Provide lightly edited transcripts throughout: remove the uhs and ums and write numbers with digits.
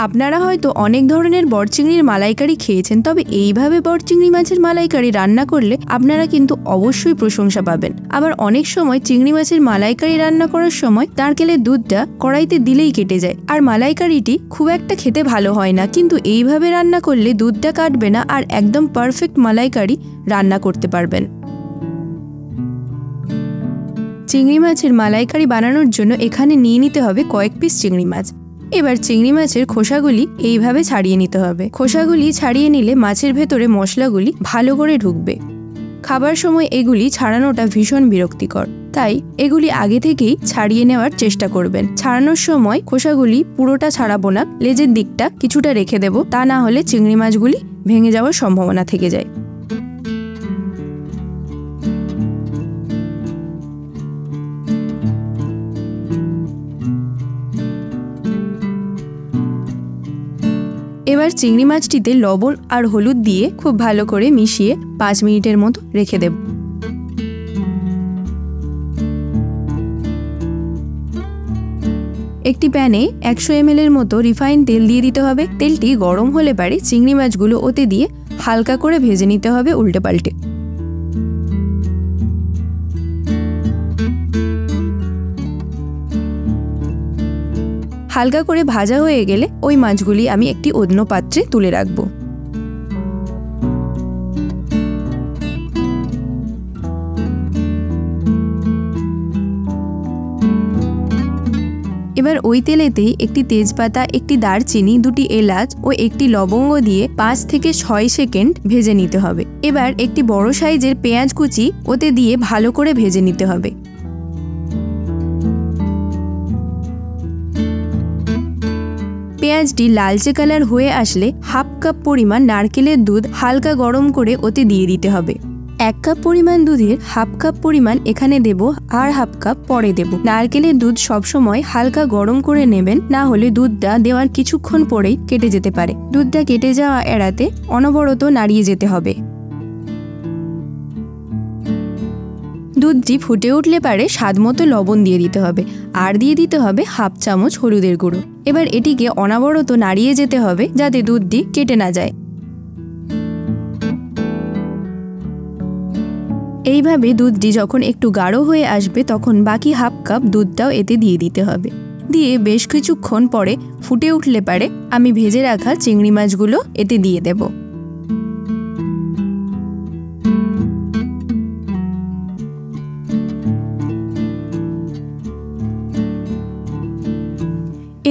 আপনারা হয়তো অনেক ধরনের বড় চিংড়ির মালাইকারি খেয়েছেন, তবে এইভাবে বড় চিংড়ি মাছের মালাইকারি রান্না করলে আপনারা কিন্তু অবশ্যই প্রশংসা পাবেন। আবার অনেক সময় চিংড়ি মাছের মালাইকারি রান্না করার সময় নারকেলের দুধটা কড়াইতে দিলেই কেটে যায়, আর মালাইকারিটি খুব একটা খেতে ভালো হয় না। কিন্তু এইভাবে রান্না করলে দুধটা কাটবে না আর একদম পারফেক্ট মালাইকারি রান্না করতে পারবেন। চিংড়ি মাছের মালাইকারি বানানোর জন্য এখানে নিয়ে নিতে হবে কয়েক পিস চিংড়ি মাছ। এবার চিংড়ি মাছের খোসাগুলি এইভাবে ছাড়িয়ে নিতে হবে। খোসাগুলি ছাড়িয়ে নিলে মাছের ভেতরে মশলাগুলি ভালো করে ঢুকবে। খাবার সময় এগুলি ছাড়ানোটা ভীষণ বিরক্তিকর, তাই এগুলি আগে থেকেই ছাড়িয়ে নেওয়ার চেষ্টা করবেন। ছাড়ানোর সময় খোসাগুলি পুরোটা ছাড়াবো না, লেজের দিকটা কিছুটা রেখে দেব, তা না হলে চিংড়ি মাছগুলি ভেঙে যাওয়ার সম্ভাবনা থেকে যায়। এবার চিংড়ি মাছটিতে লবণ আর হলুদ দিয়ে খুব ভালো করে মিশিয়ে 5 মিনিটের মতো রেখে দেব। একটি প্যানে 100 ml এর মতো রিফাইন তেল দিয়ে দিতে হবে। তেলটি গরম হলে পারে চিংড়ি মাছগুলো ওতে দিয়ে হালকা করে ভেজে নিতে হবে উল্টে পাল্টে। হালকা করে ভাজা হয়ে গেলে ওই মাছগুলি আমি একটি অন্য পাত্রে তুলে রাখবো। এবার ওই তেলেতেই একটি তেজপাতা, একটি দারচিনি, 2টি এলাচ ও একটি লবঙ্গ দিয়ে 5 থেকে 6 সেকেন্ড ভেজে নিতে হবে। এবার একটি বড় সাইজের পেঁয়াজ কুচি ওতে দিয়ে ভালো করে ভেজে নিতে হবে। পেঁয়াজটি লালচে কালার হয়ে আসলে 1/2 কাপ পরিমাণ নারকেলের দুধ হালকা গরম করে ওতে দিয়ে দিতে হবে। 1 কাপ পরিমাণ দুধের 1/2 কাপ পরিমাণ এখানে দেব আর 1/2 কাপ পরে দেব। নারকেলের দুধ সবসময় হালকা গরম করে নেবেন, না হলে দুধটা দেওয়ার কিছুক্ষণ পরেই কেটে যেতে পারে। দুধটা কেটে যাওয়া এড়াতে অনবরত নাড়িয়ে যেতে হবে। দুধটি ফুটে উঠলে পারে স্বাদমতো লবণ দিয়ে দিতে হবে, আর দিয়ে দিতে হবে 1/2 চামচ হলুদের গুঁড়ো। এবার এটিকে অনবরত নাড়িয়ে যেতে হবে যাতে দুধটি কেটে না যায়। এইভাবে দুধটি যখন একটু গাঢ় হয়ে আসবে তখন বাকি 1/2 কাপ দুধটাও এতে দিয়ে দিতে হবে। দিয়ে বেশ কিছুক্ষণ পরে ফুটে উঠলে পারে আমি ভেজে রাখা চিংড়ি মাছগুলো এতে দিয়ে দেব।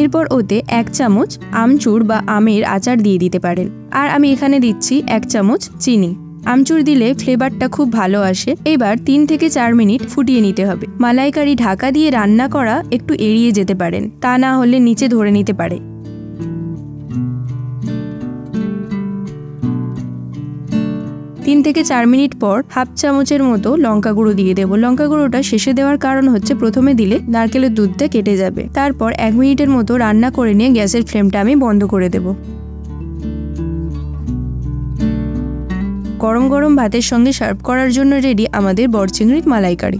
এরপর ওতে 1 চামচ আমচুর বা আমের আচার দিয়ে দিতে পারেন, আর আমি এখানে দিচ্ছি 1 চামচ চিনি। আমচুর দিলে ফ্লেভারটা খুব ভালো আসে। এবার 3 থেকে 4 মিনিট ফুটিয়ে নিতে হবে। মালাইকারি ঢাকা দিয়ে রান্না করা একটু এড়িয়ে যেতে পারেন, তা না হলে নিচে ধরে নিতে পারে। 3 থেকে 4 মিনিট পর 1/2 চামচের মতো লঙ্কা গুঁড়ো দিয়ে দেব। লঙ্কা গুঁড়োটা শেষে দেওয়ার কারণ হচ্ছে প্রথমে দিলে নারকেলের দুধটা কেটে যাবে। তারপর 1 মিনিটের মতো রান্না করে নিয়ে গ্যাসের ফ্লেমটা আমি বন্ধ করে দেব। গরম গরম ভাতের সঙ্গে সার্ভ করার জন্য রেডি আমাদের বড় চিংড়ির মালাইকারি।